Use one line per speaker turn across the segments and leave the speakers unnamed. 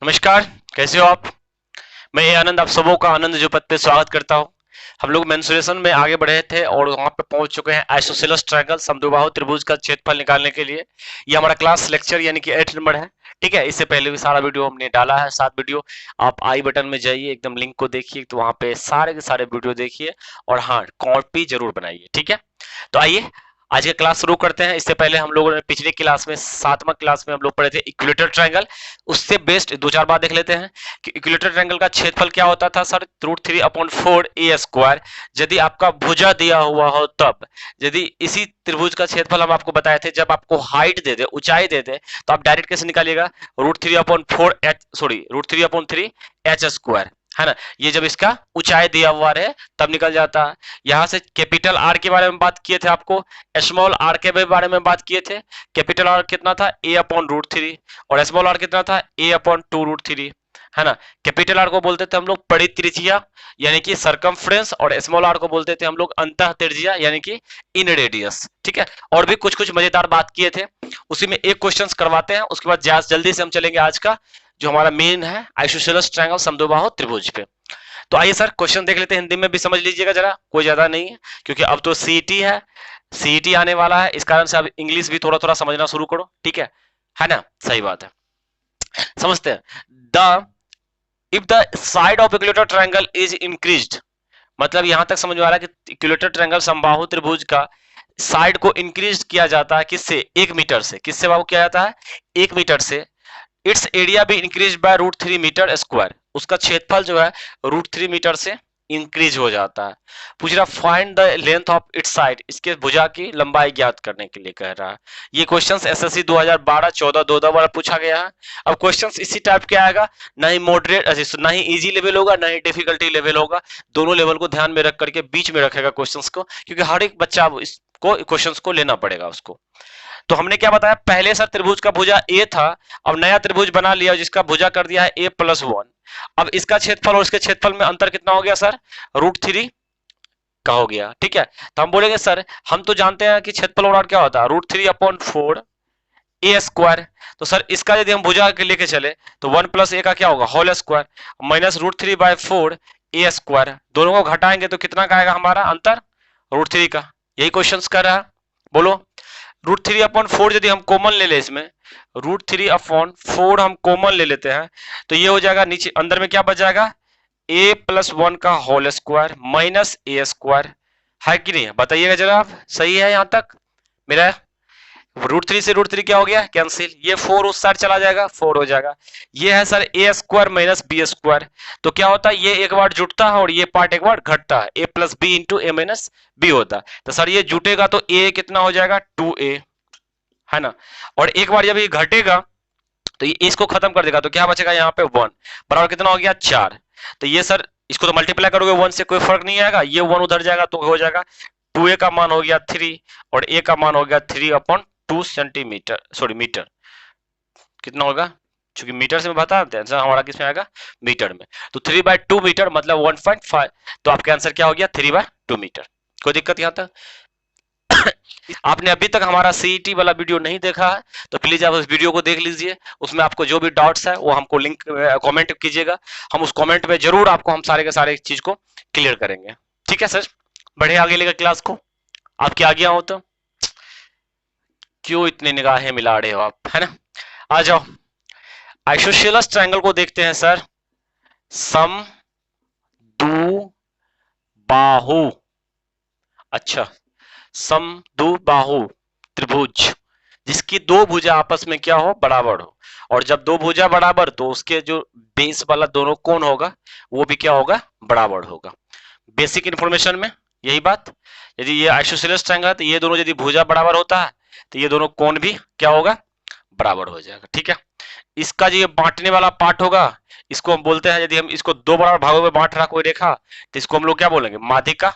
नमस्कार। कैसे हो आप? मैं ये आनंद आप सबों का आनंद जो पद पे स्वागत करता हूँ। हम लोग मेंसुरेशन में आगे बढ़े थे और वहां पे पहुंच चुके हैं आइसोसेलेस ट्रायंगल समद्विबाहु त्रिभुज का क्षेत्रफल निकालने के लिए। ये हमारा क्लास लेक्चर यानी कि 8 नंबर है। ठीक है, इससे पहले भी सारा वीडियो हमने डाला है, 7 वीडियो। आप आई बटन में जाइए, एकदम लिंक को देखिए, तो वहां पे सारे के सारे वीडियो देखिए और हाँ, कॉपी जरूर बनाइए। ठीक है, तो आइए आज का क्लास शुरू करते हैं। इससे पहले हम लोगों ने पिछले क्लास में 7वां क्लास में हम लोग पढ़े थे इक्विलेटरल ट्रायंगल। उससे बेस्ट दो चार बात देख लेते हैं कि इक्विलेटरल ट्रायंगल का क्षेत्रफल क्या होता था सर, √3/4 a²। यदि आपका भुजा दिया हुआ हो तब, यदि इसी त्रिभुज का क्षेत्रफल हम आपको बताए थे, जब आपको हाइट दे दे, ऊंचाई दे दे, तो आप डायरेक्ट कैसे निकालिएगा? √3/4 है ना। ये जब इसका ऊंचाई दिया हुआ रहे तब निकल जाता है। यहां से कैपिटल आर के बारे में बात किए थे, आपको स्मॉल आर के बारे में बात किए थे। कैपिटल आर कितना था? a/√3। और स्मॉल आर कितना था? a/2√3, है ना। कैपिटल आर को बोलते थे हम लोग परित्रिज्या यानी कि सरकमफ्रेंस, और स्मॉल आर को बोलते थे हम लोग अंतः त्रिज्या यानी कि इन रेडियस। ठीक है, और भी कुछ कुछ मजेदार बात किए थे। उसी में एक क्वेश्चन करवाते हैं, उसके बाद जल्दी से हम चलेंगे आज का जो हमारा मेन है आइसोसेलेस ट्रायंगल समद्विबाहु त्रिभुज पे। तो आइए सर क्वेश्चन देख लेते हैं, हिंदी में भी समझ लीजिएगा जरा, कोई ज्यादा नहीं है क्योंकि अब तो सीईटी है, सीईटी आने वाला है, इस कारण से अब इंग्लिश भी थोड़ा थोड़ा समझना शुरू करो। ठीक है ना, सही बात है। समझते हैं। The if the side of equilateral triangle is increased, मतलब यहां तक समझ में आ रहा है कि इक्विलेटरल ट्रायंगल समबाहु त्रिभुज का साइड को इंक्रीज किया जाता है किससे? 1 मीटर से। किससे बाबू किया जाता है? 1 मीटर से। इट्स एरिया भी इंक्रीज बाय √3 m², उसका क्षेत्रफल जो है √3 मीटर से इंक्रीज हो जाता है। पूछ रहा find the length of its side, इसके भुजा की लंबाई ज्ञात करने के लिए कह रहा है। ये क्वेश्चंस एसएससी 2012-14 दो बार पूछा गया है। अब क्वेश्चंस इसी टाइप के आएगा, ना ही मॉडरेट, ना ही इजी लेवल होगा, ना ही डिफिकल्टी लेवल होगा। दोनों लेवल को ध्यान में रख करके बीच में रखेगा क्वेश्चंस को, क्योंकि हर एक बच्चा इसको क्वेश्चंस को लेना पड़ेगा उसको। तो हमने क्या बताया? पहले सर त्रिभुज का भुजा ए था, अब नया त्रिभुज बना लिया जिसका भुजा कर दिया है a+1। अब इसका क्षेत्रफल और इसके क्षेत्रफल में अंतर कितना हो गया सर? √3 का हो गया। ठीक है, तो हम बोलेंगे सर हम तो जानते हैं कि क्षेत्रफल और क्या होता है √3/4 a²। तो सर इसका यदि हम भुजा के लेके चले तो 1 + a का क्या होगा? Whole square minus √3/4 a²। दोनों को घटाएंगे तो कितना का आएगा हमारा अंतर? √3 का। यही क्वेश्चन कर रहा है, बोलो। √3/4 यदि हम कॉमन ले ले, इसमें √3/4 हम कॉमन ले लेते हैं तो ये हो जाएगा, नीचे अंदर में क्या बच जाएगा? a+1 का होल स्क्वायर माइनस a²। है कि नहीं? बताइएगा जरा आप, सही है यहां तक मेरा? √3 से √3 क्या हो गया? कैंसिल। ये 4 उस साइड चला जाएगा, 4 हो जाएगा। ये है सर a² माइनस b²। तो क्या होता है? ये एक बार जुटता है और ये पार्ट एक बार घटता है, a+b × a-b होता है। तो सर ये जुटेगा तो a कितना हो जाएगा? 2a, है ना। और एक बार जब ये घटेगा तो ये इसको खत्म कर देगा, तो क्या बचेगा यहाँ पे? 1 बराबर कितना हो गया? 4। तो ये सर इसको तो मल्टीप्लाई करोगे 1 से, कोई फर्क नहीं आएगा, ये 1 उधर जाएगा तो हो जाएगा 2a का मान हो गया 3 और a का मान हो गया 3/2 सेंटीमीटर, सॉरी मीटर। कितना होगा? क्योंकि मीटर से बताते हैं, हमारा किसमें आएगा? मीटर में। तो 3/2 मीटर मतलब 1.5। तो आपका आंसर क्या हो गया? 3/2 मीटर। कोई दिक्कत यहाँ तक? आपने अभी तक हमारा सीईटी वाला वीडियो नहीं देखा है तो प्लीज आप उस वीडियो को देख लीजिए, उसमें आपको जो भी डाउट्स है वो हमको लिंक कमेंट कीजिएगा, हम उस कमेंट में जरूर आपको हम सारे के सारे चीज को क्लियर करेंगे। ठीक है सर, बढ़े आगे लेकर क्लास को। आपकी आज्ञा हो तो। क्यों इतनी निगाहें मिला रहे हो आप, है ना। आ जाओ, आइसोसेलेस ट्रायंगल को देखते हैं सर। समद्विबाहु, अच्छा, समद्विबाहु त्रिभुज जिसकी दो भुजा आपस में क्या हो? बराबर हो। और जब दो भुजा बराबर तो उसके जो बेस वाला दोनों कोण होगा वो भी क्या होगा? बराबर होगा। बेसिक इंफॉर्मेशन में यही बात। यदि ये आइसोसेलेस ट्रायंगल है तो ये दोनों यदि भुजा बराबर होता है तो ये दोनों कोण भी क्या होगा? बराबर हो जाएगा। ठीक है, इसका जो ये बांटने वाला पार्ट होगा इसको हम बोलते हैं, यदि हम इसको दो बराबर भागों में बांट रहा कोई रेखा तो इसको हम लोग क्या बोलेंगे? माध्यिका,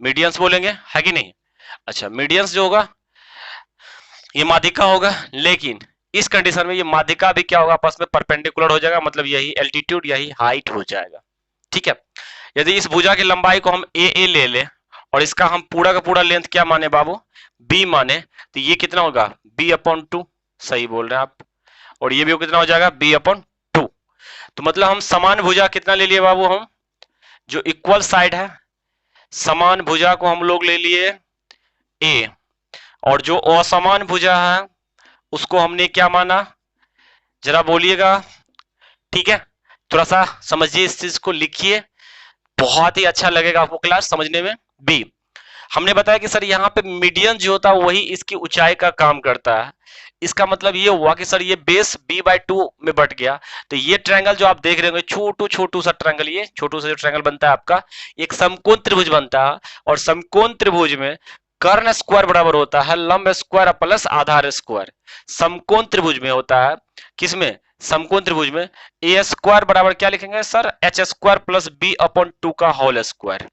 मीडियंस बोलेंगे, है कि नहीं। अच्छा, मीडियंस जो होगा ये माध्यिका होगा, लेकिन इस कंडीशन में ये माध्यिका भी क्या होगा? आपस में परपेंडिकुलर हो जाएगा, मतलब यही एल्टीट्यूड यही हाइट हो जाएगा। ठीक है, यदि इस भुजा की लंबाई को हम ए ले ले और इसका हम पूरा का पूरा लेंथ क्या माने बाबू? बी माने, तो ये कितना होगा? b/2। सही बोल रहे हैं आप। और ये भी कितना हो जाएगा? b/2। तो मतलब हम समान भुजा कितना ले लिए बाबू, हम जो इक्वल साइड है समान भुजा को हम लोग ले लिए ए, और जो असमान भुजा है उसको हमने क्या माना, जरा बोलिएगा। ठीक है, थोड़ा सा समझिए इस चीज को, लिखिए, बहुत ही अच्छा लगेगा आपको क्लास समझने में। बी, हमने बताया कि सर यहाँ पे मीडियन जो होता है वही इसकी ऊंचाई का काम करता है। इसका मतलब ये हुआ कि सर ये बेस b/2 में बट गया, तो ये ट्रायंगल जो आप देख रहे होंगे छोटू छोटू सा ट्रायंगल, ये छोटू सा जो ट्रायंगल बनता है आपका, एक समकोण त्रिभुज बनता है, और समकोण त्रिभुज में कर्ण स्क्वायर बराबर होता है लंब स्क्वायर प्लस आधार स्क्वायर। समकोण त्रिभुज में होता है, किसमें, समकोण त्रिभुज में ए स्क्वायर बराबर क्या लिखेंगे sir, H square plus b/2 का होल स्क्वायर।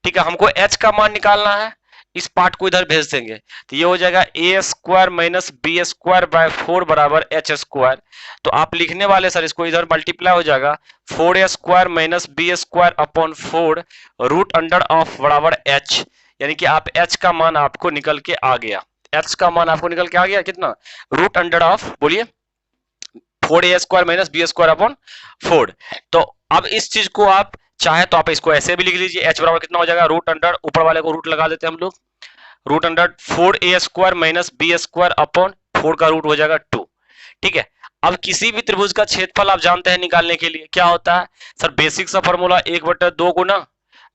ठीक है, हमको h का मान निकालना है, इस पार्ट को इधर भेज देंगे, तो ये हो जाएगा A square minus B square by 4 बराबर एच स्क्वायर। तो आप लिखने वाले सर इसको इधर मल्टीप्लाई हो जाएगा 4a square minus B square upon 4 root under of बराबर एच, यानी कि आप h का मान आपको निकल के आ गया, h का मान आपको निकल के आ गया कितना, रूट अंडर ऑफ, बोलिए 4a square minus B square upon 4। तो अब इस चीज को आप चाहे तो आप इसको ऐसे भी लिख लीजिए, h बराबर कितना हो जाएगा, रूट अंडर, ऊपर वाले को रूट लगा देते हैं हम लोग, root under 4a square minus B square upon 4 का रूट हो जाएगा 2। ठीक है, अब किसी भी त्रिभुज का क्षेत्रफल आप जानते हैं निकालने के लिए क्या होता है सर, बेसिक सा फॉर्मूला 1/2 गुना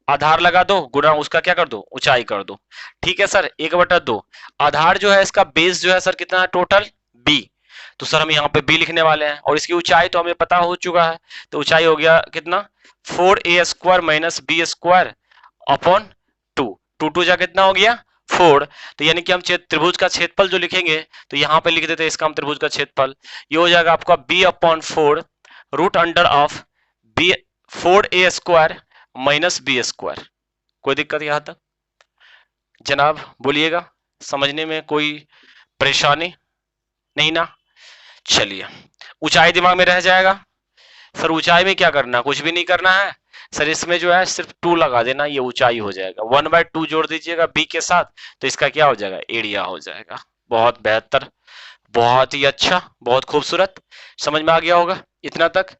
आधार लगा दो गुना उसका क्या कर दो, ऊंचाई कर दो। ठीक है सर, 1/2 आधार जो है इसका बेस जो है सर कितना है टोटल b, तो सर हम यहाँ पे b लिखने वाले हैं, और इसकी ऊंचाई तो हमें पता हो चुका है, तो ऊंचाई हो गया कितना 4a square minus B square upon 2, 2 जा कितना हो गया 4। तो यानी कि हम त्रिभुज का क्षेत्रफल जो लिखेंगे तो यहाँ पे लिख देते हैं इसका हम त्रिभुज का क्षेत्रफल, ये हो जाएगा आपका b/4 root under of b 4a square minus B square. कोई दिक्कत यहां तक जनाब, बोलिएगा, समझने में कोई परेशानी नहीं ना। चलिए, ऊंचाई दिमाग में रह जाएगा सर, ऊंचाई में क्या करना, कुछ भी नहीं करना है सर, इसमें जो है सिर्फ 2 लगा देना, ये ऊंचाई हो जाएगा, 1/2 जोड़ दीजिएगा b के साथ, तो इसका क्या हो जाएगा, एरिया हो जाएगा। बहुत बेहतर, बहुत ही अच्छा, बहुत खूबसूरत, समझ में आ गया होगा इतना तक।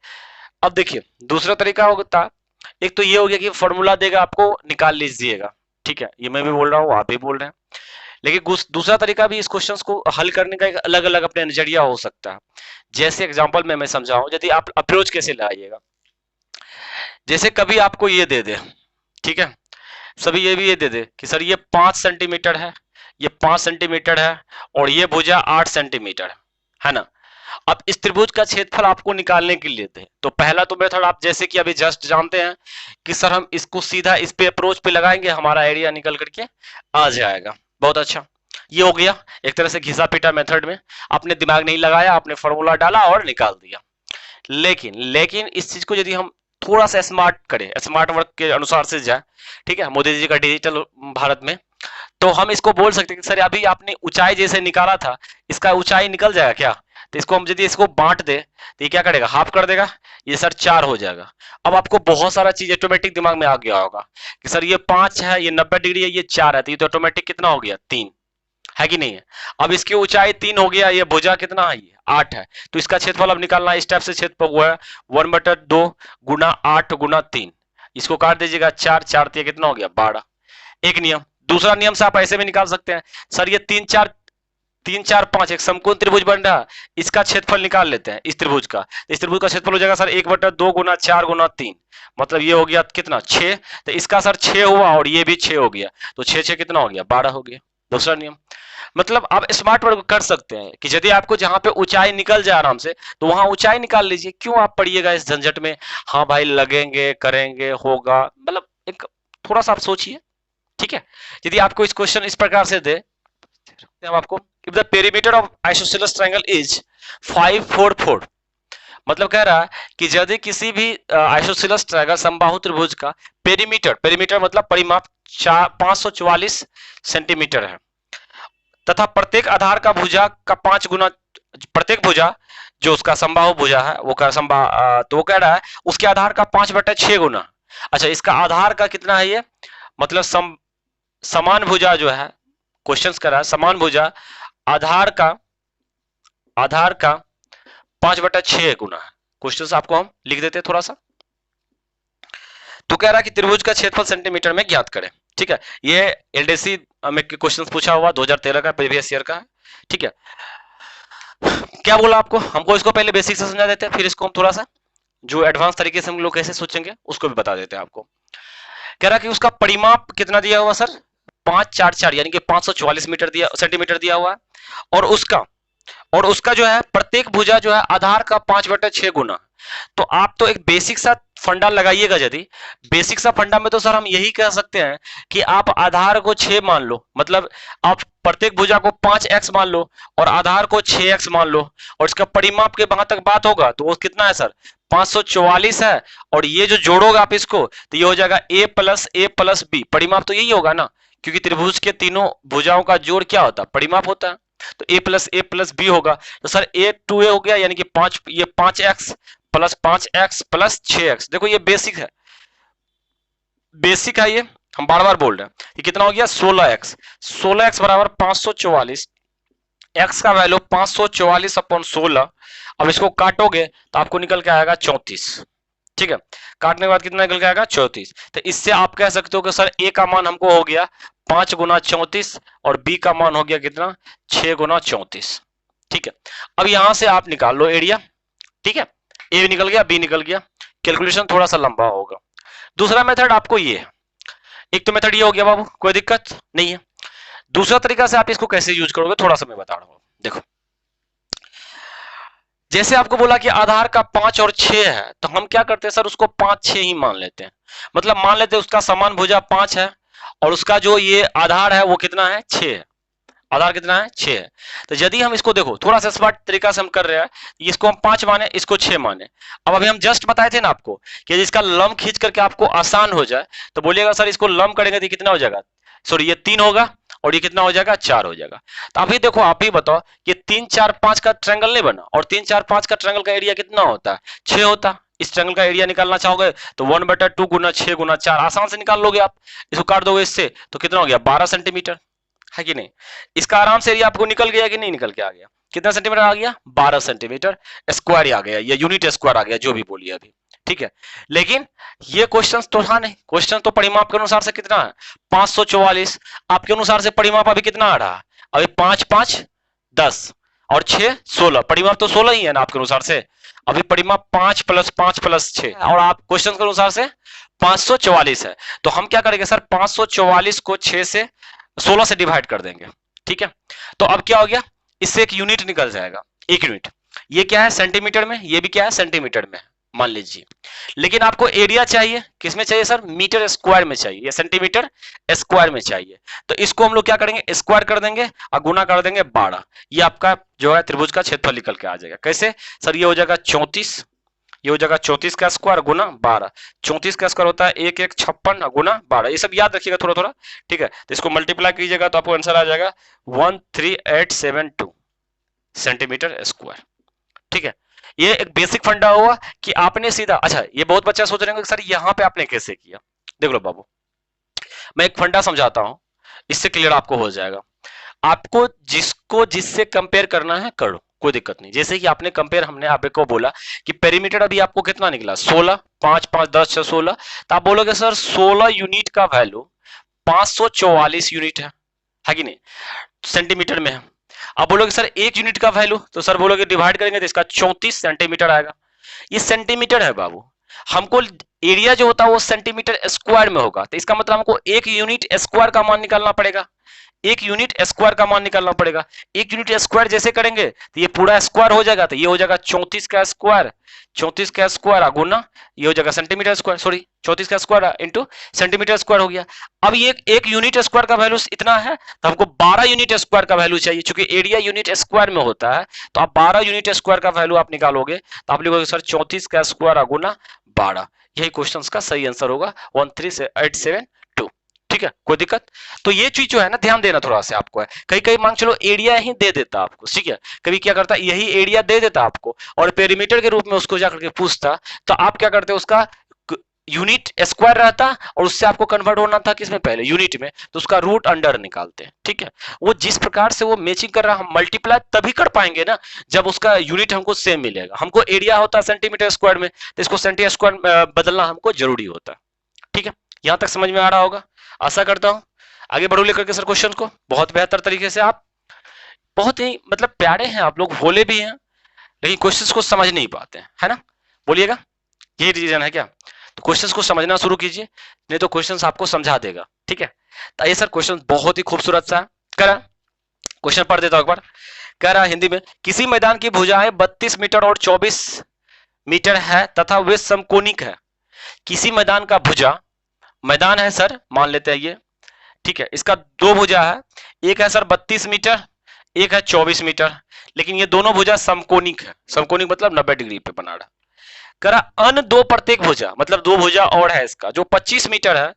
अब देखिए दूसरा तरीका होता, एक तो ये हो गया कि फॉर्मूला देगा आपको निकाल लीजिएगा, ठीक है, ये मैं भी बोल रहा हूँ आप भी बोल रहे हैं, लेकिन दूसरा तरीका भी इस क्वेश्चंस को हल करने का एक अलग अलग अपने नजरिया हो सकता है। जैसे एग्जांपल में मैं समझाऊं, यदि आप अप्रोच कैसे लाइएगा, जैसे कभी आपको ये दे दे, ठीक है, सभी ये दे दे कि सर ये 5 सेंटीमीटर है, ये 5 सेंटीमीटर है, और ये भुजा 8 सेंटीमीटर है ना। अब इस त्रिभुज का क्षेत्रफल आपको निकालने के लिए थे, तो पहला तो मेथड आप जैसे कि अभी जस्ट जानते हैं कि सर हम इसको सीधा इस पे अप्रोच पे लगाएंगे, हमारा एरिया निकल करके आ जाएगा। बहुत अच्छा, ये हो गया एक तरह से घिसा पीटा मेथड में, आपने दिमाग नहीं लगाया, आपने फॉर्मूला डाला और निकाल दिया। लेकिन इस चीज को यदि हम थोड़ा सा स्मार्ट करें, स्मार्ट वर्क के अनुसार से जाए, ठीक है, मोदी जी का डिजिटल भारत में, तो हम इसको बोल सकते हैं कि सर अभी आपने ऊंचाई जैसे निकाला था, इसका ऊंचाई निकल जाएगा क्या, तो इसको हम यदि इसको बांट दे तो ये क्या करेगा, हाफ कर देगा, ये सर 4 हो जाएगा। अब आपको बहुत सारा चीज ऑटोमेटिक दिमाग में आ गया होगा कि सर ये 5 है, ये 90 डिग्री है, ये 4 है, तो ये तो ऑटोमेटिक कितना हो गया 3 है कि नहीं है। अब इसकी ऊंचाई 3 हो गया, ये भुजा कितना है, ये 8 है, तो इसका क्षेत्रफल अब निकालना है, इस टाइप से क्षेत्रफल हुआ है 1/2 गुना 8 गुना 3, इसको काट दीजिएगा 4 4 कितना हो गया 12। एक नियम, दूसरा नियम से आप ऐसे भी निकाल सकते हैं, सर ये 3 4 5 एक समकोण त्रिभुज बन रहा, इसका क्षेत्रफल निकाल लेते हैं इस त्रिभुज का, इस त्रिभुज का क्षेत्रफल हो जाएगा सर 1/2 गुना 4 गुना 3, मतलब ये हो गया कितना 6, तो इसका सर 6 हुआ और ये भी 6 हो गया, तो 6 6 कितना हो गया 12 हो गया। दूसरा नियम, मतलब आप स्मार्ट वर्क कर सकते हैं कि यदि आपको जहां पे ऊंचाई निकल जाए आराम से, तो वहां ऊंचाई निकाल लीजिए, क्यों आप पढ़िएगा इस झंझट में, हाँ भाई लगेंगे करेंगे होगा, मतलब एक थोड़ा सा आप सोचिए, ठीक है। यदि आपको इस क्वेश्चन इस प्रकार से दे, हम आपको if the perimeter of isosceles triangle is 5 4 4, मतलब कह रहा है कि यदि किसी भी आइसोसेलेस ट्रायंगल समबाहु त्रिभुज का पेरीमीटर मतलब परिमाप 544 सेंटीमीटर है, तथा प्रत्येक आधार का भुजा का 5 गुना, प्रत्येक भुजा जो उसका समबाहु भुजा है वो का तो वो कह रहा है उसके आधार का 5/6 गुना। अच्छा, इसका आधार का कितना है ये, मतलब समान भुजा जो है, क्वेश्चंस कर रहा है समान भुजा आधार का 5/6 गुना है, क्वेश्चन आपको हम लिख देते हैं थोड़ा सा। तो कह रहा है कि त्रिभुज का क्षेत्रफल सेंटीमीटर में ज्ञात करें। ठीक है, ये एलडीसी में क्वेश्चन पूछा हुआ 2013 का प्रीवियस ईयर का है। ठीक है, क्या बोला आपको, हमको इसको पहले बेसिक से समझा देते हैं, फिर इसको हम थोड़ा सा जो एडवांस तरीके से हम लोग कैसे सोचेंगे उसको भी बता देते हैं आपको। कह रहा कि उसका परिमाप कितना दिया हुआ सर, 544 यानी कि 544 मीटर दिया सेंटीमीटर दिया हुआ है। और उसका जो है प्रत्येक भुजा जो है आधार का 5/6 गुना। तो आप तो एक बेसिक सा फंडा लगाइएगा, यदि बेसिक सा फंडा में तो सर हम यही कह सकते हैं कि आप आधार को 6 मान लो, मतलब आप प्रत्येक भुजा को 5x मान लो और आधार को 6x मान लो, और इसका परिमाप के वहां तक बात होगा तो वो कितना है सर, 544 है। और ये जो जोड़ोगे आप इसको तो ये हो जाएगा a प्लस b, परिमाप तो यही होगा ना, क्योंकि त्रिभुज के तीनों भुजाओं का जोड़ क्या होता है, परिमाप होता है। तो a प्लस b होगा, तो सर a 2a हो गया, यानी कि 5, ये 5x प्लस 6x। देखो ये बेसिक है, बेसिक है, ये हम बार बार बोल रहे हैं। ये कितना हो गया, 16x बराबर 544, x का वैल्यू 544/16। अब इसको काटोगे तो आपको निकल के आएगा 34। ठीक है, काटने के बाद कितना निकल के आएगा, 34। तो इससे आप कह सकते हो कि सर a का मान हमको हो गया 5 गुना 34 और b का मान हो गया कितना, 6 गुना 34। ठीक है, अब यहां से आप निकाल लो एरिया। ठीक है, a निकल गया, b निकल गया, कैलकुलेशन थोड़ा सा लंबा होगा। दूसरा मेथड आपको ये है, एक तो मेथड ये हो गया बाबू, कोई दिक्कत नहीं है। दूसरा तरीका से आप इसको कैसे यूज करोगे थोड़ा सा मैं बता रहा हूं। देखो, जैसे आपको बोला कि आधार का 5 और 6 है, तो हम क्या करते हैं सर, उसको 5 6 ही मान लेते हैं। मतलब मान लेते हैं उसका समान भुजा 5 है और उसका जो ये आधार है वो कितना है, 6 है। आधार कितना है, 6 है। तो यदि हम इसको देखो थोड़ा सा स्मार्ट तरीका से हम कर रहे हैं, इसको हम 5 माने, इसको 6 माने। अब अभी हम जस्ट बताए थे ना आपको कि इसका लंब खींच करके आपको आसान हो जाए, तो बोलिएगा सर इसको लंब करेंगे तो कितना हो जाएगा, सॉरी ये 3 होगा और ये कितना हो जाएगा, 4 हो जाएगा। तो अभी देखो आप ही बताओ कि 3 4 5 का ट्रायंगल नहीं बना, और 3 4 5 का ट्रायंगल का एरिया कितना होता है, 6 होता। इस ट्रायंगल का एरिया निकालना चाहोगे तो 1/2 गुना 6 गुना 4 आसान से निकाल लोगे आप। इसको काट दोगे इससे तो कितना हो गया, 12 सेंटीमीटर, है कि नहीं। इसका आराम से एरिया आपको निकल गया कि नहीं निकल के आ गया, कितना सेंटीमीटर आ गया, 12 सेंटीमीटर स्क्वायर आ गया, या यूनिट स्क्वायर आ गया, जो भी बोलिए अभी। ठीक है, लेकिन ये क्वेश्चन तो था नहीं, क्वेश्चन तो परिमाप के अनुसार से कितना है, 544। आपके अनुसार से परिमाप अभी कितना आ रहा है, अभी 5 5 10 और 6 16, परिमाप तो 16 ही है ना आपके अनुसार से। अभी परिमाप 5 प्लस 6 और आप क्वेश्चन के अनुसार से 544 है। तो हम क्या करेंगे सर, 544 को 6 से 16 से डिवाइड कर देंगे। ठीक है, तो अब क्या हो गया, इससे एक यूनिट निकल जाएगा, एक यूनिट। ये क्या है, सेंटीमीटर में, ये भी क्या है, सेंटीमीटर में मान लीजिए। लेकिन आपको एरिया चाहिए, किसमें चाहिए सर, मीटर स्क्वायर में चाहिए या सेंटीमीटर स्क्वायर में चाहिए। तो इसको हम लोग क्या करेंगे, स्क्वायर कर देंगे और गुना कर देंगे 12। ये आपका जो है त्रिभुज का क्षेत्रफल निकल के आ जाएगा। कैसे सर, ये हो जाएगा 34, ये हो जाएगा 34 का स्क्वायर गुना 12। 34 का स्क्वायर होता है 1 1 56 गुना 12। ये सब याद रखिएगा थोड़ा थोड़ा। ठीक है, तो इसको मल्टीप्लाई कीजिएगा तो आपको आंसर आ जाएगा 13872 सेंटीमीटर स्क्वायर। ठीक है, ये एक बेसिक फंडा हुआ कि आपने सीधा, अच्छा ये बहुत बच्चा सोच रहे होंगे सर यहाँ पे आपने कैसे किया। देख लो बाबू, मैं एक फंडा समझाता हूं, इससे क्लियर आपको हो जाएगा। आपको जिसको जिससे कंपेयर करना है करो, कोई दिक्कत नहीं। जैसे कि आपने कंपेयर, हमने आपको बोला कि पेरीमीटर अभी आपको कितना निकला, 16, 5 5 10 6 16। तो आप बोलोगे सर 16 यूनिट का वैल्यू 544 यूनिट है कि नहीं, सेंटीमीटर में है। आप बोलोगे सर 1 यूनिट का वैल्यू, तो सर बोलोगे डिवाइड करेंगे तो इसका 34 सेंटीमीटर आएगा। ये सेंटीमीटर है बाबू, हमको एरिया जो होता है वो सेंटीमीटर स्क्वायर में होगा। तो इसका मतलब हमको 1 यूनिट स्क्वायर का मान निकालना पड़ेगा, 1 यूनिट स्क्वायर का मान निकालना पड़ेगा। 1 यूनिट स्क्वायर जैसे करेंगे तो ये पूरा स्क्वायर हो जाएगा, तो ये हो जाएगा 34 का स्क्वायर, 34 का स्क्वायर गुना, ये हो जाएगा सेंटीमीटर स्क्वायर, सॉरी 34 का स्क्वायर इंटू सेंटीमीटर स्क्वायर हो गया। अब ये 1 यूनिट स्क्वायर का वैल्यू इतना है, तो हमको 12 यूनिट स्क्वायर का वैल्यू चाहिए, क्योंकि एरिया यूनिट स्क्वायर में होता है। तो आप 12 यूनिट स्क्वायर का वैल्यू आप निकालोगे तो आप लिखोगे सर 34 का स्क्वायर गुना 12। यही क्वेश्चन का सही आंसर होगा 13872। ठीक है, कोई दिक्कत। तो ये चीज जो है ना ध्यान देना थोड़ा सा आपको है, कहीं कहीं मान चलो एरिया ही दे देता आपको, ठीक है, कभी क्या करता यही एरिया दे देता आपको और पेरीमीटर के रूप में उसको जाकर के पूछता, तो आप क्या करते उसका यूनिट स्क्वायर रहता और उससे आपको कन्वर्ट होना था किसमें, पहले यूनिट में, तो उसका रूट अंडर निकालते हैं। ठीक है, वो जिस प्रकार से वो मैचिंग कर रहा है हम मल्टीप्लाई तभी कर पाएंगे ना जब उसका यूनिट हमको सेम मिलेगा। हमको एरिया होता है सेंटीमीटर स्क्वायर में, तो इसको सेंटीमीटर स्क्वायर बदलना हमको जरूरी होता है। ठीक है, यहां तक समझ में आ रहा होगा, आशा करता हूं। आगे बढ़ो लेकर के सर क्वेश्चन को बहुत बेहतर तरीके से। आप बहुत ही मतलब प्यारे हैं आप लोग, भोले भी हैं, लेकिन क्वेश्चंस को समझ नहीं पाते हैं, है ना, बोलिएगा, यही रीजन है क्या? तो क्वेश्चंस को समझना शुरू कीजिए, नहीं तो क्वेश्चंस आपको समझा देगा। ठीक है, तो ये सर क्वेश्चन बहुत ही खूबसूरत सा करा, क्वेश्चन पढ़ देता हूं एक बार। कह रहा है हिंदी में, किसी मैदान की भुजाएं 32 मीटर और 24 मीटर है तथा वे समकोणिक है। किसी मैदान का भुजा, मैदान है सर, मान लेते हैं ये, ठीक है, इसका दो भुजा है, एक है सर 32 मीटर, एक है 24 मीटर, लेकिन ये दोनों भुजा समकोणिक है। समकोणिक मतलब 90 डिग्री पे बना रहा। करा अन दो प्रत्येक भुजा, मतलब दो भुजा और है इसका जो 25 मीटर है,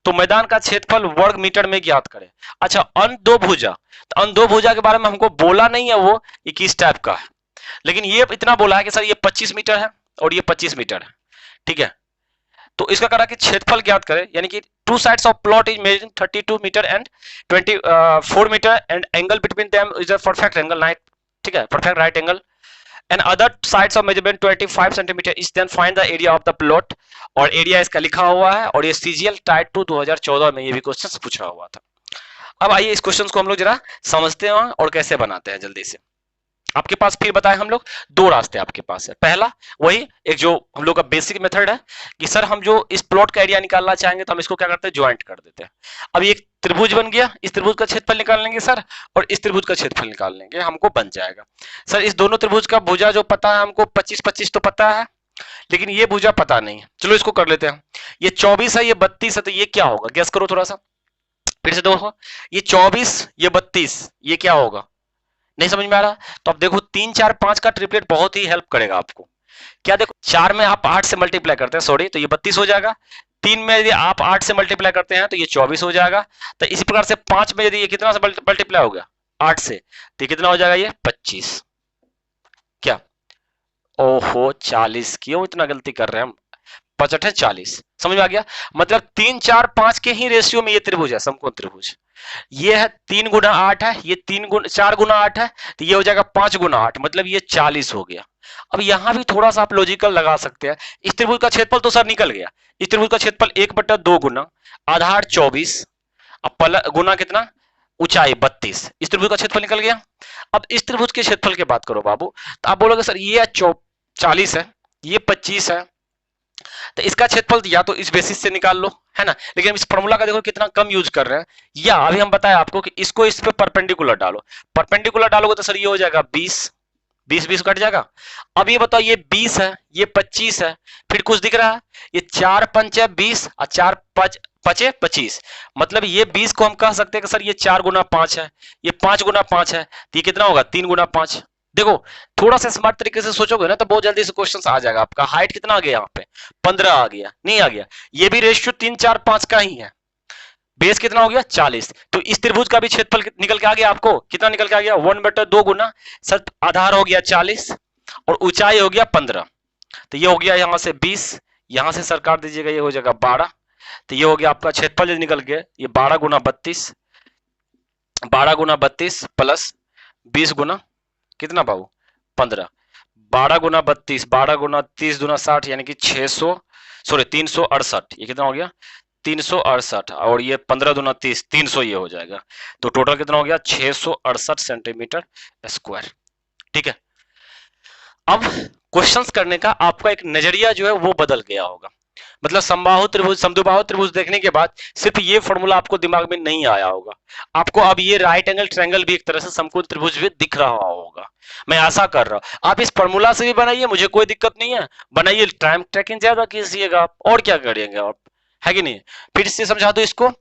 तो मैदान का क्षेत्रफल वर्ग मीटर में ज्ञात करें। अच्छा, अन दो भुजा, तो अन दो भुजा के बारे में हमको बोला नहीं है वो किस टाइप का है, लेकिन ये इतना बोला है कि सर ये 25 मीटर है और ये 25 मीटर है। ठीक है, तो इसका करा कि क्षेत्रफल ज्ञात करें, यानी कि two sides of plot is measuring 32 metre and 24 metre and angle between them is a perfect angle, ठीक है, perfect right angle and other sides of measurement 25 cm is then find the area of the plot। और area इसका लिखा हुआ है और ये CGL type 2 2014 में ये भी क्वेश्चन पूछा हुआ था। अब आइए इस क्वेश्चन को हम लोग जरा समझते हैं और कैसे बनाते हैं जल्दी से। आपके पास फिर बताएं हम लोग दो रास्ते आपके पास है। पहला वही एक जो हम लोग का बेसिक मेथड है कि सर हम जो इस प्लॉट का एरिया निकालना चाहेंगे तो हम इसको क्या करते हैं, ज्वाइंट कर देते हैं। अब एक त्रिभुज बन गया, इस त्रिभुज का क्षेत्रफल निकाल लेंगे सर और इस त्रिभुज का क्षेत्रफल निकाल लेंगे, हमको बन जाएगा। सर इस दोनों त्रिभुज का भुजा जो पता है हमको 25-25 तो पता है, लेकिन ये भुजा पता नहीं है। चलो इसको कर लेते हैं। ये 24 है, ये 32 है, तो ये क्या होगा, गैस करो थोड़ा सा, फिर से देखो, ये 24 ये 32, ये क्या होगा, नहीं समझ में आ रहा? तो अब देखो 3 4 5 का ट्रिपलेट बहुत ही हेल्प करेगा आपको। क्या देखो, 4 में आप 8 से मल्टीप्लाई करते हैं, सॉरी, तो ये 32 हो जाएगा। 3 में यदि आप 8 से मल्टीप्लाई करते हैं तो ये 24 हो जाएगा। तो इसी प्रकार से 5 में यदि ये कितना से मल्टीप्लाई हो गया, 8 से, तो ये कितना हो जाएगा, ये 25। क्या, ओहो 40, क्यों इतना गलती कर रहे हैं हम, 65 40, समझ में आ गया? मतलब 3 4 5 के ही रेशियो में ये त्रिभुज है, समकोण त्रिभुज। ये है 3 गुना 8 है, ये 4 गुना 8 है, तो ये हो जाएगा 5 गुना 8, मतलब ये 40 हो गया। अब यहां भी थोड़ा सा आप लॉजिकल लगा सकते हैं। इस त्रिभुज का क्षेत्रफल तो सर निकल गया, इस त्रिभुज का क्षेत्रफल 1/2 गुना आधार 24, अब गुना कितना, ऊंचाई 32, इस त्रिभुज का क्षेत्रफल निकल गया। अब इस त्रिभुज के क्षेत्रफल की बात करो बाबू, तो आप बोलोगे सर ये 40 है, ये 25 है, तो इसका क्षेत्रफल या तो इस बेसिस से निकाल लो, है ना, लेकिन इस फॉर्मूला का देखो कितना कम यूज कर रहे हैं। या अभी हम बताएं आपको कि इसको इस पे परपेंडिकुलर डालो, परपेंडिकुलर डालोगे तो सर ये हो जाएगा 20 20 कट जाएगा। अब ये बताओ, ये 20 है, ये 25 है, फिर कुछ दिख रहा है, ये 4 5 20 और 4 5 25, मतलब ये 20 को हम कह सकते हैं कि सर ये 4 गुना 5 है, ये 5 गुना 5 है, तो ये कितना होगा, 3 गुना 5। देखो थोड़ा सा स्मार्ट तरीके से सोचोगे ना तो बहुत जल्दी से क्वेश्चन आ जाएगा आपका। हाइट कितना आ गया, यहाँ पे 15 आ गया, नहीं आ गया, ये भी रेशियो 3 4 5 का ही है। बेस कितना हो गया, 40, तो इस त्रिभुज का भी क्षेत्रफल निकल के आ गया, आपको कितना निकल के आ गया, 1/2 गुना सर आधार हो गया 40 और ऊंचाई हो गया 15, तो ये हो गया यहाँ से 20, यहाँ से सर काट दीजिएगा, ये हो जाएगा 12, तो ये हो गया आपका क्षेत्रफल निकल गया, ये 12 गुना 32, 12 गुना 32 प्लस 20 गुना कितना बाबू 15, 12 गुना 32, 12 गुना 30 गुना 60, यानी कि 600, सॉरी 368, ये कितना हो गया 368, और ये 15 दुना 30, 300 ये हो जाएगा, तो टोटल कितना हो गया 668 सेंटीमीटर स्क्वायर। ठीक है, अब क्वेश्चंस करने का आपका एक नजरिया जो है वो बदल गया होगा। मतलब समबाहु त्रिभुज, समद्विबाहु त्रिभुज देखने के बाद सिर्फ ये फॉर्मूला आपको दिमाग में नहीं आया होगा, आपको अब ये राइट एंगल ट्रायंगल भी एक तरह से समकोण त्रिभुज भी दिख रहा होगा, मैं आशा कर रहा हूं। आप इस फॉर्मूला से भी बनाइए, मुझे कोई दिक्कत नहीं है, बनाइए, टाइम ट्रैकिंग ज्यादा कीजिएगा आप, और क्या करेंगे आप, है कि नहीं। फिर से समझा दो इसको,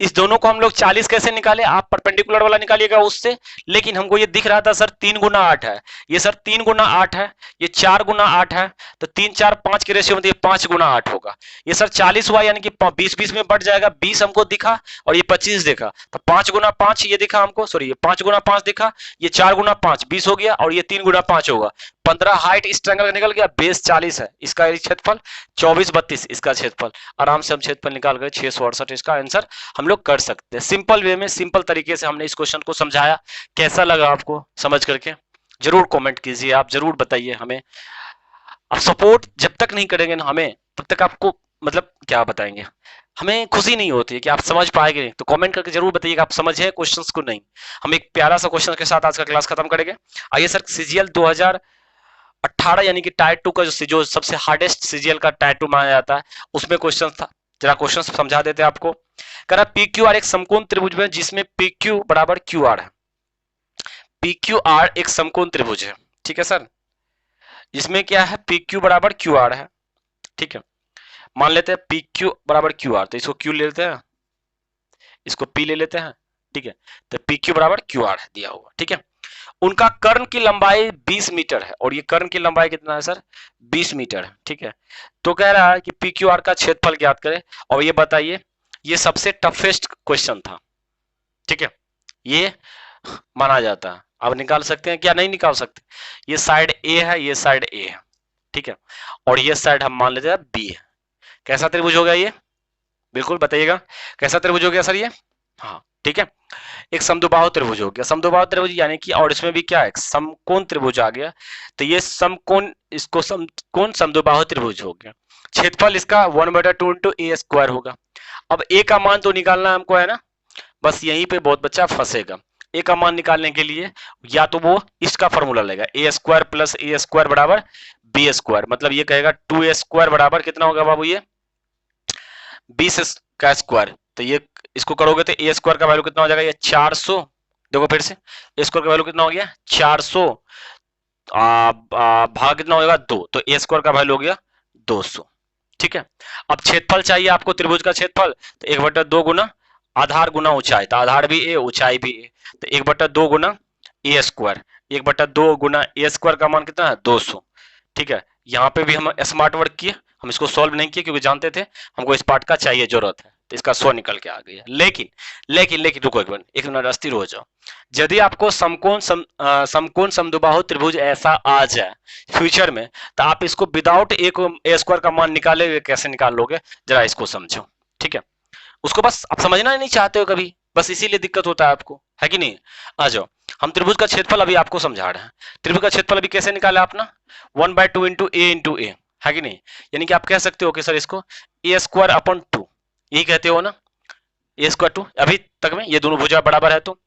इस दोनों को हम लोग 40 कैसे निकाले, आप परपेंडिकुलर वाला निकालिएगा उससे, लेकिन हमको ये दिख रहा था सर 3 गुना 8 है, ये सर 3 गुना 8 है, ये 4 गुना 8 है, तो 3 4 5 के रेशियो में 5 गुना 8 होगा, ये सर 40 हुआ, यानी कि 20 में बढ़ जाएगा, 20 हमको दिखा और ये 25 दिखा, तो 5 गुना 5 ये दिखा हमको, सॉरी ये 5 गुना 5 दिखा, ये 4 गुना 5 20 हो गया, और ये 3 गुना 5 होगा 15 हाइट इस ट्रायंगल का निकल गया, बेस 40 है, इसका क्षेत्रफल 24 32 इसका क्षेत्रफल, आराम से हम क्षेत्रफल निकाल गए 668 इसका आंसर हम लोग कर सकते हैं। सिंपल वे में, सिंपल तरीके से हमने इस क्वेश्चन को समझाया। कैसा लगा आपको समझ करके? जरूर कमेंट कीजिए, आप जरूर बताइए हमें। आप सपोर्ट जब तक नहीं करेंगे ना हमें, तब तक आपको मतलब क्या बताएंगे, हमें खुशी नहीं होती है कि आप समझ पाएंगे नहीं। तो कमेंट करके जरूर बताइएगा आप समझे क्वेश्चंस को नहीं। हम एक प्यारा सा क्वेश्चन के साथ आज का क्लास खत्म करेंगे। आइए सर, सीजीएल 2018 यानी कि टायर 2 का जो सबसे हार्डेस्ट सीजीएल का टायर 2 माना जाता है, उसमें क्वेश्चन था, जरा क्वेश्चन समझा देते हैं आपको। कह रहा पी क्यू आर एक समकोण त्रिभुज में जिसमें पी क्यू बराबर क्यू आर है। पी क्यू आर एक समकोण त्रिभुज है, ठीक है सर, जिसमें क्या है, पी क्यू बराबर क्यू आर है, ठीक है। मान लेते हैं पी क्यू बराबर क्यू आर, तो इसको क्यू ले लेते हैं, इसको पी ले लेते हैं, ठीक है। तो पी क्यू बराबर क्यू आर दिया हुआ, ठीक है। उनका कर्ण की लंबाई 20 मीटर है और ये कर्ण की लंबाई कितना है सर, 20 मीटर है, ठीक है। तो कह रहा है कि पी क्यू आर का क्षेत्रफल ज्ञात करें और ये बताइए। ये सबसे टफेस्ट क्वेश्चन था, ठीक है, ये माना जाता है। आप निकाल सकते हैं क्या? नहीं निकाल सकते। ये साइड ए है, ये साइड ए है, ठीक है, और ये साइड हम मान लेते हैं बी है। कैसा त्रिभुज हो गया ये? बिल्कुल बताइएगा, कैसा त्रिभुज हो गया सर ये? हाँ, ठीक है, एक समद्विबाहु त्रिभुज हो गया। समद्विबाहु त्रिभुज यानी कि, और इसमें भी क्या है, समकोण त्रिभुज आ गया। तो ये समकोण, इसको समकोण समद्विबाहु त्रिभुज हो गया। क्षेत्रफल इसका 1/2 इंटू ए स्क्वायर होगा। अब ए का मान तो निकालना हमको है ना, बस यहीं पे बहुत बच्चा फंसेगा। ए का मान निकालने के लिए या तो वो इसका फॉर्मूला लेगा, ए स्क्वायर प्लस ए स्क्वायर बराबर बी स्क्वायर, मतलब ये कहेगा 2a स्क्वायर बराबर कितना होगा बाबू, ये 20 का स्क्वायर। तो ये इसको करोगे तो ए स्क्वायर का वैल्यू कितना हो जाएगा, ये 400। देखो फिर से, ए स्क्वायर का वैल्यू कितना हो गया 400, भाग कितना हो जाएगा 2, तो ए स्क्वायर का वैल्यू हो गया 200, ठीक है। अब क्षेत्रफल चाहिए आपको, त्रिभुज का क्षेत्रफल, तो 1/2 गुना आधार गुना ऊंचाई, तो आधार भी ए ऊंचाई भी ए, तो 1/2 गुना ए स्क्वायर, 1/2 गुना ए स्क्वायर का मान कितना है 200, ठीक है। यहाँ पे भी हम स्मार्ट वर्क किए, हम इसको सॉल्व नहीं किए क्योंकि जानते थे हमको इस पार्ट का चाहिए, जरूरत है, तो इसका 100 निकल के आ गया। लेकिन लेकिन लेकिन रुको एक मिनट, अस्थिर हो जाओ। यदि आपको समकोण समद्विबाहु त्रिभुज ऐसा आ जाए फ्यूचर में, तो आप इसको विदाउट ए स्क्वायर का मान निकाले हुए कैसे निकाल लोगे, जरा इसको समझो, ठीक है। उसको बस आप समझना नहीं चाहते हो कभी, बस इसीलिए दिक्कत होता है आपको, है कि नहीं? आ जाओ, हम त्रिभुज का क्षेत्रफल अभी आपको समझा रहे हैं। त्रिभुज का क्षेत्रफल अभी कैसे निकाला आपने, 1/2 इंटू ए, है कि नहीं? यानी कि आप कह सकते हो कि सर इसको ए स्क्वायर अपॉन 2, यही कहते हो ना, ए स्क्वायर 2, अभी तक में ये दोनों भुजा बराबर है। तो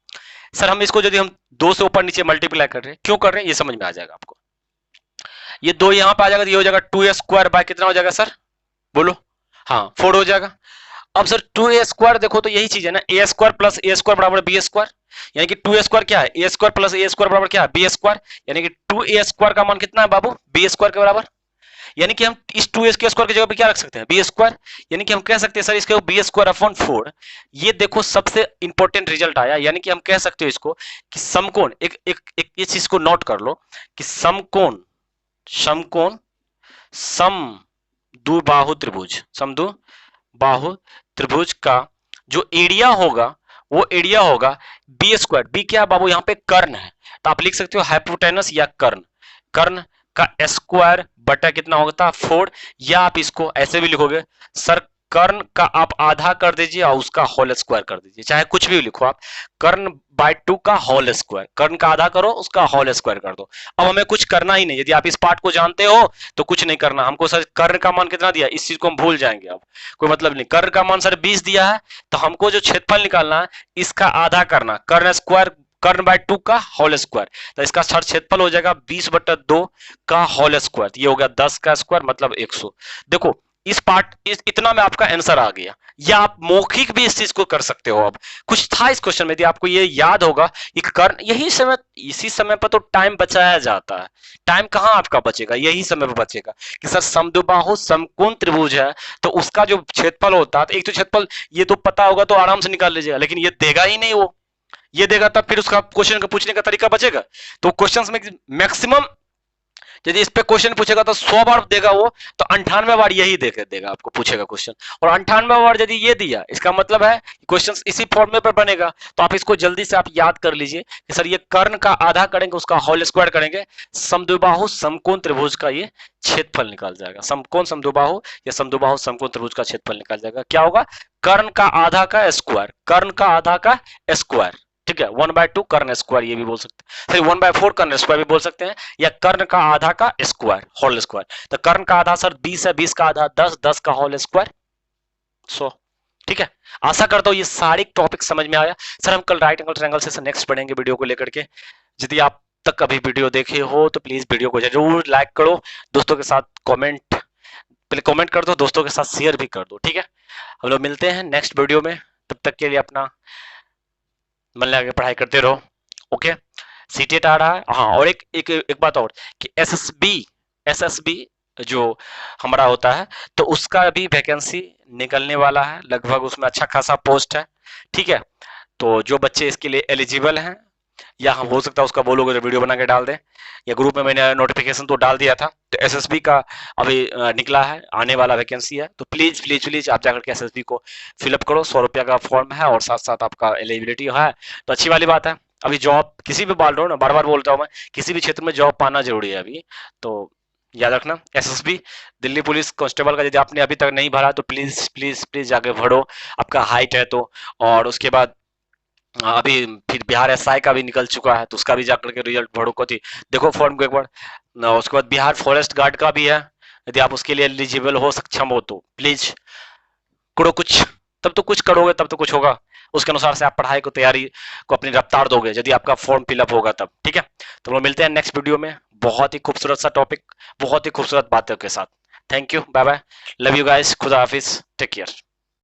सर हम इसको यदि हम 2 से ऊपर नीचे मल्टीप्लाई कर रहे हैं, क्यों कर रहे हैं ये समझ में आ जाएगा आपको। ये 2 यहां पे आ जाएगा तो ये हो जाएगा 2a स्क्वायर बाय कितना हो जाएगा सर, बोलो? हाँ 4 हो जाएगा। अब सर 2a स्क्वायर देखो तो यही चीज है ना, ए स्क्वायर प्लस ए स्क्वायर बराबर बी स्क्वायर, यानी कि 2a स्क्वायर क्या है, ए स्क्वायर प्लस ए स्क्वायर बराबर क्या है, बी स्क्वायर, यानी कि 2a स्क्वायर का मान कितना है बाबू, बी स्क्वायर के बराबर। यानी कि हम इस 2a के स्क्वायर की जगह पे क्या रख सकते हैं, बी स्क्वायर, यानी कि हम कह सकते हैं सर इसके बी स्क्वायर अपॉन 4। ये देखो सबसे इंपॉर्टेंट रिजल्ट आया, यानी कि हम कह सकते हो इसको कि समकोण, एक एक एक इस चीज को नोट कर लो कि समकोण समद्विबाहु त्रिभुज का जो एरिया होगा वो एरिया होगा बी स्क्वायर। बी क्या है बाबू, यहाँ पे कर्ण है, तो आप लिख सकते हो हाइपोटेनस या कर्ण, कर्ण का स्क्वायर बटा कितना होगा 4, या आप इसको ऐसे भी लिखोगे सर कर्ण का आप आधा कर दीजिए और उसका होल स्क्वायर कर दीजिए, चाहे कुछ भी लिखो आप, कर्ण बाय 2 का होल स्क्वायर, कर्ण का आधा करो उसका होल स्क्वायर कर दो। अब हमें कुछ करना ही नहीं, यदि आप इस पार्ट को जानते हो तो कुछ नहीं करना हमको। सर कर्ण का मान कितना दिया, इस चीज को हम भूल जाएंगे, अब कोई मतलब नहीं। कर्ण का मान सर 20 दिया है, तो हमको जो क्षेत्रफल निकालना है इसका आधा करना, कर्ण स्क्वायर, कर्ण बाय 2 का होल स्क्वायर, तो इसका क्षेत्रफल हो जाएगा 20/2 का होल स्क्वायर, ये हो गया 10 का स्क्वायर मतलब 100। देखो इस पार्ट इतना में आपका आंसर आ गया, या आप मौखिक भी इस चीज को कर सकते हो। अब कुछ था इस क्वेश्चन में, यदि आपको ये याद होगा, एक कर्ण, यही समय, इसी समय पर तो टाइम बचाया जाता है। टाइम कहां आपका बचेगा, यही समय पर बचेगा कि सर समद्विबाहु समकोण त्रिभुज है तो उसका जो क्षेत्रफल होता है, तो एक तो क्षेत्रफल ये तो पता होगा तो आराम से निकाल लीजिएगा, लेकिन ये देगा ही नहीं, वो ये देगा तब फिर उसका क्वेश्चन का पूछने का तरीका बचेगा। तो क्वेश्चन में मैक्सिमम यदि इस पे क्वेश्चन पूछेगा तो 100 बार देगा वो, तो 98 बार यही देगा आपको, पूछेगा क्वेश्चन। और 98 बार यदि ये दिया, इसका मतलब है क्वेश्चन इसी फॉर्मेट पर बनेगा। तो आप इसको जल्दी से आप याद कर लीजिए कि सर ये कर्ण का आधा करेंगे, उसका होल स्क्वायर करेंगे, समद्विबाहु समकोण त्रिभुज का ये क्षेत्रफल निकाल जाएगा। समकोण समद्विबाहु या समद्विबाहु समकोण त्रिभुज का क्षेत्रफल निकाल जाएगा। क्या होगा? कर्ण का आधा का स्क्वायर, कर्ण का आधा का स्क्वायर, ठीक है, 1/2 कर्ण स्क्वायर ये भी बोल सकते हैं, सॉरी 1/4 कर्ण स्क्वायर भी बोल सकते हैं, या कर्ण का आधा का स्क्वायर होल स्क्वायर। तो कर्ण का आधा सर 20 है, 20 का आधा 10, 10 का होल स्क्वायर 100। ठीक है, आशा करता हूं ये सारे टॉपिक समझ में आया। सर हम कल राइट एंगल ट्रायंगल से नेक्स्ट पढ़ेंगे वीडियो को लेकर के। यदि आप तक अभी वीडियो देखे हो तो प्लीज वीडियो को जरूर लाइक करो, दोस्तों के साथ कमेंट, पहले कमेंट कर दो, दोस्तों के साथ शेयर भी कर दो। ठीक है, हम लोग मिलते हैं नेक्स्ट वीडियो में, तब तक के लिए अपना मन लगा के पढ़ाई करते रहो। ओके, सीटेट आ रहा है। हाँ, और एक बात और कि एसएसबी जो हमारा होता है, तो उसका भी वैकेंसी निकलने वाला है लगभग, उसमें अच्छा खासा पोस्ट है। ठीक है, तो जो बच्चे इसके लिए एलिजिबल हैं, या हम हो सकता है उसका बोलोगे तो वीडियो बना के डाल दें, या ग्रुप में मैंने नोटिफिकेशन तो डाल दिया था। तो एसएसबी का अभी निकला है, आने वाला वैकेंसी है, तो प्लीज प्लीज प्लीज आप जाकर के एसएसबी को फिलअप करो। 100 रुपया का फॉर्म है और साथ साथ आपका एलिजिबिलिटी है, तो अच्छी वाली बात है। अभी जॉब किसी भी बोल रहा हूँ ना, बार बार बोलता हूँ मैं, किसी भी क्षेत्र में जॉब पाना जरूरी है अभी, तो याद रखना। एसएसबी दिल्ली पुलिस कांस्टेबल का यदि आपने अभी तक नहीं भरा तो प्लीज प्लीज प्लीज जाके भरो, आपका हाइट है तो। और उसके बाद अभी फिर बिहार एसआई का भी निकल चुका है, तो उसका भी जाकर के रिजल्ट भरो को थी, देखो फॉर्म को एक बार। उसके बाद बिहार फॉरेस्ट गार्ड का भी है, यदि आप उसके लिए एलिजिबल हो, सक्षम हो तो प्लीज करो कुछ, तब तो कुछ करोगे तब तो कुछ होगा। उसके अनुसार से आप पढ़ाई को, तैयारी को अपनी रफ्तार दोगे यदि आपका फॉर्म फिलअप होगा तब। ठीक है, तो हम लोग मिलते हैं नेक्स्ट वीडियो में, बहुत ही खूबसूरत सा टॉपिक, बहुत ही खूबसूरत बातों के साथ। Thank you, bye bye, love you guys, खुदा हाफिज, टेक केयर।